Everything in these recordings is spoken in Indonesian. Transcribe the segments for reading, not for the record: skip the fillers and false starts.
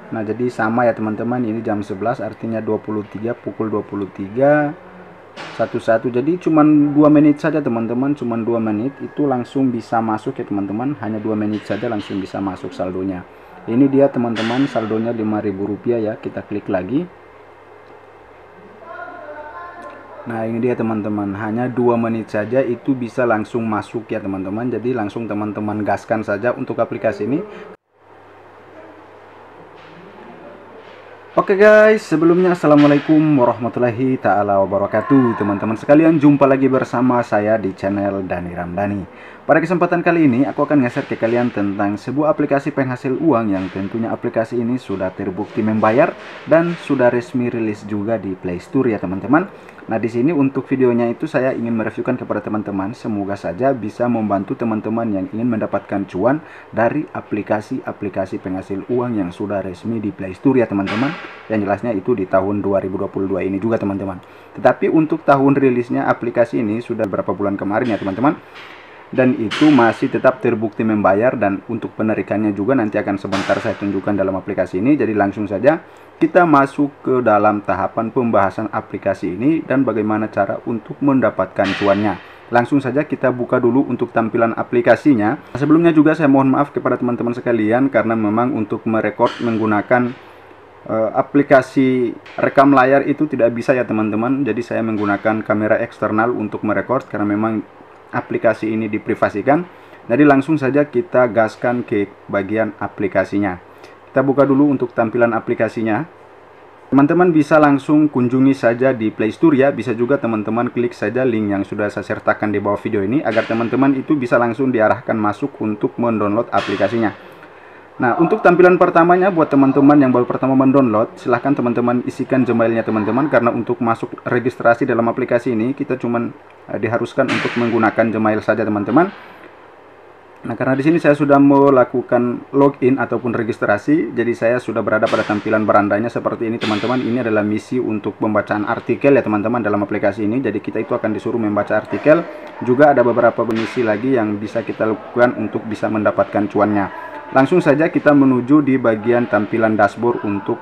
Nah, jadi sama ya teman-teman, ini jam 11 artinya 23, pukul 23 11. Jadi cuman 2 menit saja teman-teman, cuman 2 menit itu langsung bisa masuk ya teman-teman. Hanya 2 menit saja langsung bisa masuk saldonya. Ini dia teman-teman, saldonya Rp5.000 ya. Kita klik lagi. Nah, ini dia teman-teman, hanya 2 menit saja itu bisa langsung masuk ya teman-teman. Jadi langsung teman-teman gaskan saja untuk aplikasi ini. Oke guys, sebelumnya Assalamualaikum warahmatullahi ta'ala wabarakatuh. Teman-teman sekalian, jumpa lagi bersama saya di channel Dani Ramdhani. Pada kesempatan kali ini aku akan nge-share ke kalian tentang sebuah aplikasi penghasil uang yang tentunya aplikasi ini sudah terbukti membayar dan sudah resmi rilis juga di Play Store ya teman-teman. Nah, di sini untuk videonya itu saya ingin mereviewkan kepada teman-teman, semoga saja bisa membantu teman-teman yang ingin mendapatkan cuan dari aplikasi-aplikasi penghasil uang yang sudah resmi di Play Store ya teman-teman. Yang jelasnya itu di tahun 2022 ini juga teman-teman. Tetapi untuk tahun rilisnya aplikasi ini sudah beberapa bulan kemarin ya teman-teman. Dan itu masih tetap terbukti membayar, dan untuk penarikannya juga nanti akan sebentar saya tunjukkan dalam aplikasi ini. Jadi langsung saja kita masuk ke dalam tahapan pembahasan aplikasi ini dan bagaimana cara untuk mendapatkan cuannya. Langsung saja kita buka dulu untuk tampilan aplikasinya. Sebelumnya juga saya mohon maaf kepada teman-teman sekalian karena memang untuk merekod menggunakan aplikasi rekam layar itu tidak bisa ya teman-teman. Jadi saya menggunakan kamera eksternal untuk merekod karena memang aplikasi ini diprivasikan. Jadi langsung saja kita gaskan ke bagian aplikasinya. Kita buka dulu untuk tampilan aplikasinya. Teman-teman bisa langsung kunjungi saja di Play Store ya. Bisa juga teman-teman klik saja link yang sudah saya sertakan di bawah video ini agar teman-teman itu bisa langsung diarahkan masuk untuk mendownload aplikasinya. Nah, untuk tampilan pertamanya buat teman-teman yang baru pertama mendownload, silahkan teman-teman isikan Gmailnya teman-teman, karena untuk masuk registrasi dalam aplikasi ini kita cuman diharuskan untuk menggunakan Gmail saja teman-teman. Nah, karena di sini saya sudah melakukan login ataupun registrasi, jadi saya sudah berada pada tampilan berandanya seperti ini teman-teman. Ini adalah misi untuk pembacaan artikel ya teman-teman dalam aplikasi ini. Jadi kita itu akan disuruh membaca artikel. Juga ada beberapa misi lagi yang bisa kita lakukan untuk bisa mendapatkan cuannya. Langsung saja kita menuju di bagian tampilan dashboard untuk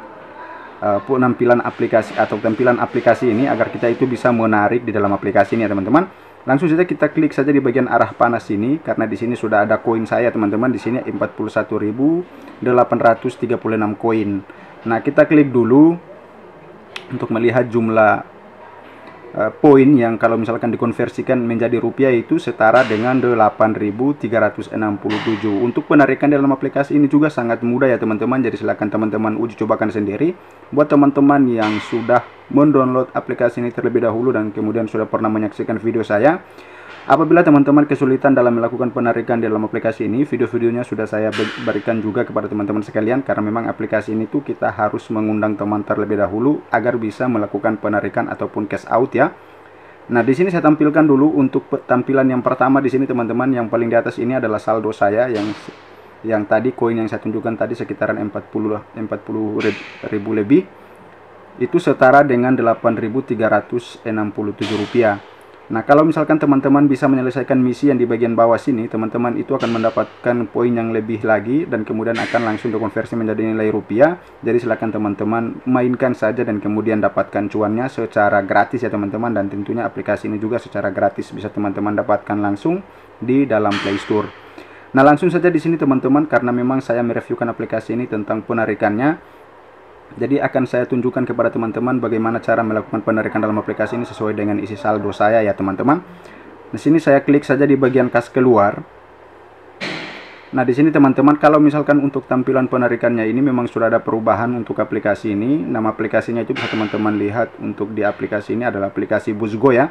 penampilan aplikasi atau tampilan aplikasi ini agar kita itu bisa menarik di dalam aplikasi ini ya teman-teman. Langsung saja kita klik saja di bagian arah panas ini karena di sini sudah ada koin saya teman-teman. Di sini 41.836 koin. Nah, kita klik dulu untuk melihat jumlah poin yang kalau misalkan dikonversikan menjadi rupiah itu setara dengan 8.367. Untuk penarikan dalam aplikasi ini juga sangat mudah ya teman-teman. Jadi silakan teman-teman uji cobakan sendiri. Buat teman-teman yang sudah mendownload aplikasi ini terlebih dahulu dan kemudian sudah pernah menyaksikan video saya, apabila teman-teman kesulitan dalam melakukan penarikan dalam aplikasi ini, video-videonya sudah saya berikan juga kepada teman-teman sekalian, karena memang aplikasi ini tuh kita harus mengundang teman terlebih dahulu agar bisa melakukan penarikan ataupun cash out ya. Nah, di sini saya tampilkan dulu untuk tampilan yang pertama di sini teman-teman. Yang paling di atas ini adalah saldo saya yang tadi koin yang saya tunjukkan tadi sekitaran 40 ribu lebih. Itu setara dengan 8.367 rupiah. Nah, kalau misalkan teman-teman bisa menyelesaikan misi yang di bagian bawah sini, teman-teman itu akan mendapatkan poin yang lebih lagi dan kemudian akan langsung dikonversi menjadi nilai rupiah. Jadi silakan teman-teman mainkan saja dan kemudian dapatkan cuannya secara gratis ya teman-teman, dan tentunya aplikasi ini juga secara gratis bisa teman-teman dapatkan langsung di dalam Play Store. Nah, langsung saja di sini teman-teman, karena memang saya mereviewkan aplikasi ini tentang penarikannya. Jadi akan saya tunjukkan kepada teman-teman bagaimana cara melakukan penarikan dalam aplikasi ini sesuai dengan isi saldo saya ya teman-teman. Di sini saya klik saja di bagian kas keluar. Nah, di sini teman-teman kalau misalkan untuk tampilan penarikannya ini memang sudah ada perubahan untuk aplikasi ini. Nama aplikasinya itu bisa teman-teman lihat untuk di aplikasi ini adalah aplikasi Buzgo ya.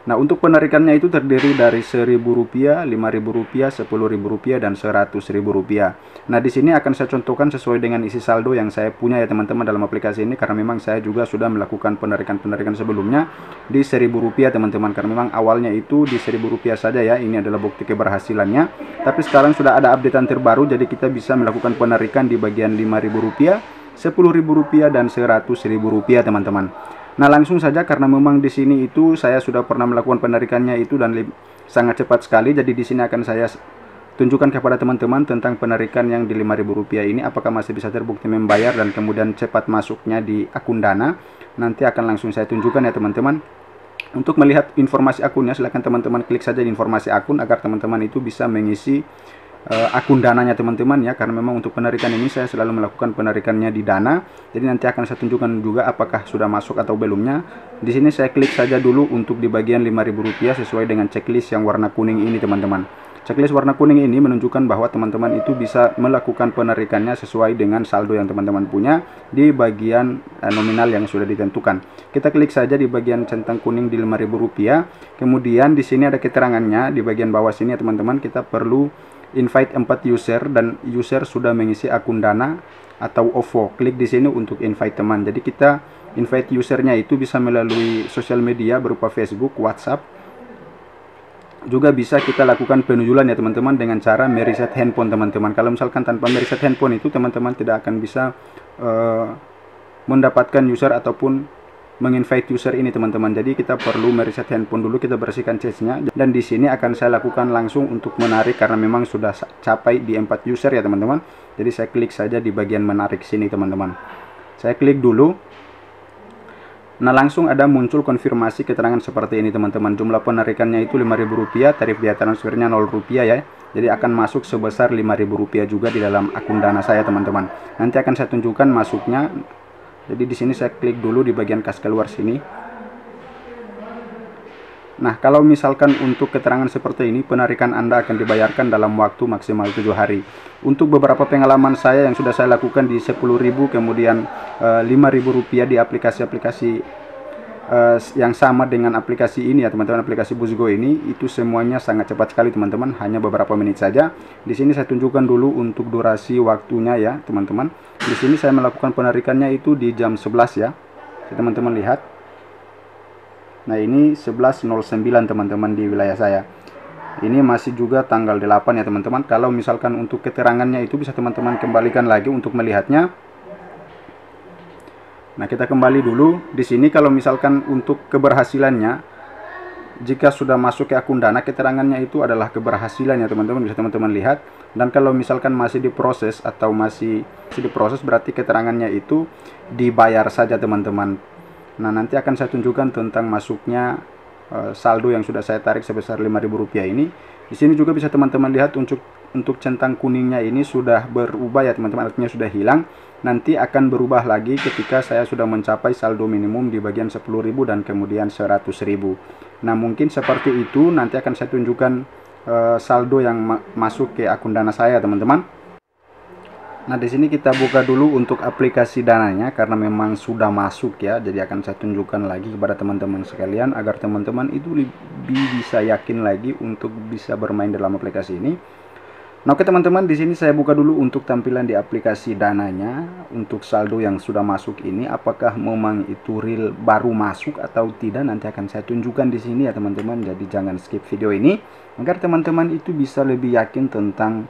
Nah, untuk penarikannya itu terdiri dari Rp1.000, Rp5.000, Rp10.000 dan Rp100.000. Nah, di sini akan saya contohkan sesuai dengan isi saldo yang saya punya ya teman-teman dalam aplikasi ini, karena memang saya juga sudah melakukan penarikan-penarikan sebelumnya di Rp1.000 teman-teman, karena memang awalnya itu di Rp1.000 saja ya. Ini adalah bukti keberhasilannya. Tapi sekarang sudah ada updatean terbaru, jadi kita bisa melakukan penarikan di bagian Rp5.000, Rp10.000 dan Rp100.000 teman-teman. Nah, langsung saja karena memang di sini itu saya sudah pernah melakukan penarikannya itu dan sangat cepat sekali. Jadi di sini akan saya tunjukkan kepada teman-teman tentang penarikan yang di Rp5.000 ini, apakah masih bisa terbukti membayar dan kemudian cepat masuknya di akun Dana. Nanti akan langsung saya tunjukkan ya teman-teman. Untuk melihat informasi akunnya, silahkan teman-teman klik saja di informasi akun agar teman-teman itu bisa mengisi akun Dananya teman-teman ya, karena memang untuk penarikan ini saya selalu melakukan penarikannya di Dana. Jadi nanti akan saya tunjukkan juga apakah sudah masuk atau belumnya. Di sini saya klik saja dulu untuk di bagian Rp5.000 sesuai dengan checklist yang warna kuning ini teman-teman. Checklist warna kuning ini menunjukkan bahwa teman-teman itu bisa melakukan penarikannya sesuai dengan saldo yang teman-teman punya di bagian nominal yang sudah ditentukan. Kita klik saja di bagian centang kuning di Rp5.000. Kemudian di sini ada keterangannya di bagian bawah sini ya teman-teman. Kita perlu invite 4 user dan user sudah mengisi akun Dana atau OVO. Klik di sini untuk invite teman. Jadi kita invite usernya itu bisa melalui sosial media berupa Facebook, WhatsApp. Juga bisa kita lakukan penunjulan ya teman-teman dengan cara mereset handphone teman-teman. Kalau misalkan tanpa mereset handphone itu teman-teman tidak akan bisa mendapatkan user ataupun menginvite user ini teman-teman. Jadi kita perlu mereset handphone dulu, kita bersihkan cache-nya, dan di sini akan saya lakukan langsung untuk menarik karena memang sudah capai di 4 user ya teman-teman. Jadi saya klik saja di bagian menarik sini teman-teman. Saya klik dulu. Nah, langsung ada muncul konfirmasi keterangan seperti ini teman-teman. Jumlah penarikannya itu Rp5.000, tarif biaya transfernya Rp0 ya. Jadi akan masuk sebesar Rp5.000 juga di dalam akun Dana saya teman-teman. Nanti akan saya tunjukkan masuknya. Jadi di sini saya klik dulu di bagian kas keluar sini. Nah, kalau misalkan untuk keterangan seperti ini, penarikan Anda akan dibayarkan dalam waktu maksimal 7 hari. Untuk beberapa pengalaman saya yang sudah saya lakukan di 10.000 kemudian Rp5.000 di aplikasi-aplikasi yang sama dengan aplikasi ini ya teman-teman, aplikasi Buzgo ini, itu semuanya sangat cepat sekali teman-teman, hanya beberapa menit saja. Di sini saya tunjukkan dulu untuk durasi waktunya ya teman-teman. Di sini saya melakukan penarikannya itu di jam 11 ya. Teman-teman lihat. Nah, ini 11.09 teman-teman di wilayah saya. Ini masih juga tanggal 8 ya teman-teman. Kalau misalkan untuk keterangannya itu bisa teman-teman kembalikan lagi untuk melihatnya. Nah, kita kembali dulu. Di sini kalau misalkan untuk keberhasilannya, jika sudah masuk ke akun Dana, keterangannya itu adalah keberhasilan ya teman-teman, bisa teman-teman lihat. Dan kalau misalkan masih diproses atau masih diproses, berarti keterangannya itu dibayar saja teman-teman. Nah, nanti akan saya tunjukkan tentang masuknya saldo yang sudah saya tarik sebesar Rp5.000 ini. Di sini juga bisa teman-teman lihat untuk centang kuningnya ini sudah berubah ya teman-teman, artinya sudah hilang. Nanti akan berubah lagi ketika saya sudah mencapai saldo minimum di bagian 10.000 dan kemudian 100.000. Nah, mungkin seperti itu. Nanti akan saya tunjukkan saldo yang masuk ke akun Dana saya teman-teman. Nah, di sini kita buka dulu untuk aplikasi Dananya karena memang sudah masuk ya. Jadi akan saya tunjukkan lagi kepada teman-teman sekalian agar teman-teman itu lebih bisa yakin lagi untuk bisa bermain dalam aplikasi ini. Nah, oke teman-teman, di sini saya buka dulu untuk tampilan di aplikasi Dananya. Untuk saldo yang sudah masuk ini, apakah memang itu real baru masuk atau tidak, nanti akan saya tunjukkan di sini ya teman-teman. Jadi jangan skip video ini agar teman-teman itu bisa lebih yakin tentang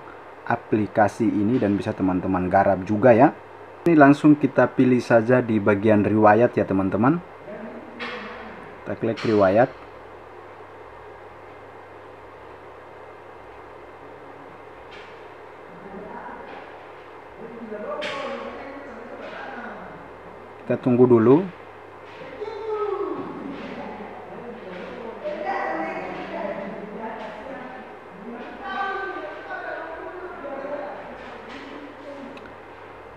aplikasi ini dan bisa teman-teman garap juga ya. Ini langsung kita pilih saja di bagian riwayat ya teman-teman. Kita klik riwayat. Kita tunggu dulu.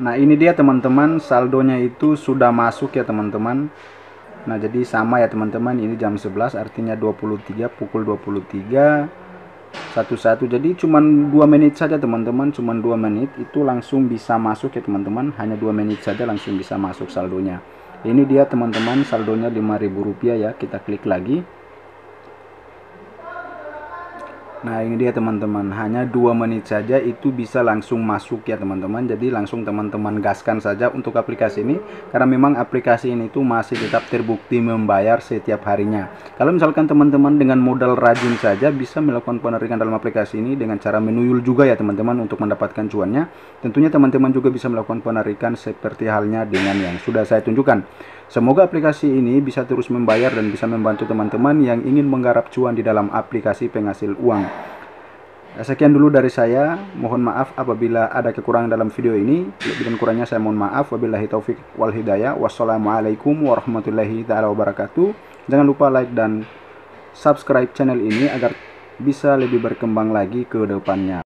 Nah, ini dia teman-teman, saldonya itu sudah masuk ya teman-teman. Nah, jadi sama ya teman-teman, ini jam 11 artinya 23 pukul 23.11. Jadi cuman 2 menit saja teman-teman, cuman 2 menit itu langsung bisa masuk ya teman-teman. Hanya 2 menit saja langsung bisa masuk saldonya. Ini dia teman-teman, saldonya Rp5.000 ya. Kita klik lagi. Nah, ini dia teman-teman, hanya 2 menit saja itu bisa langsung masuk ya teman-teman. Jadi langsung teman-teman gaskan saja untuk aplikasi ini, karena memang aplikasi ini tuh masih tetap terbukti membayar setiap harinya. Kalau misalkan teman-teman dengan modal rajin saja bisa melakukan penarikan dalam aplikasi ini dengan cara menuyul juga ya teman-teman untuk mendapatkan cuannya. Tentunya teman-teman juga bisa melakukan penarikan seperti halnya dengan yang sudah saya tunjukkan. Semoga aplikasi ini bisa terus membayar dan bisa membantu teman-teman yang ingin menggarap cuan di dalam aplikasi penghasil uang. Sekian dulu dari saya. Mohon maaf apabila ada kekurangan dalam video ini. Lebih dan kurangnya saya mohon maaf. Wabillahi taufik wal hidayah. Wassalamualaikum warahmatullahi taala wabarakatuh. Jangan lupa like dan subscribe channel ini agar bisa lebih berkembang lagi ke depannya.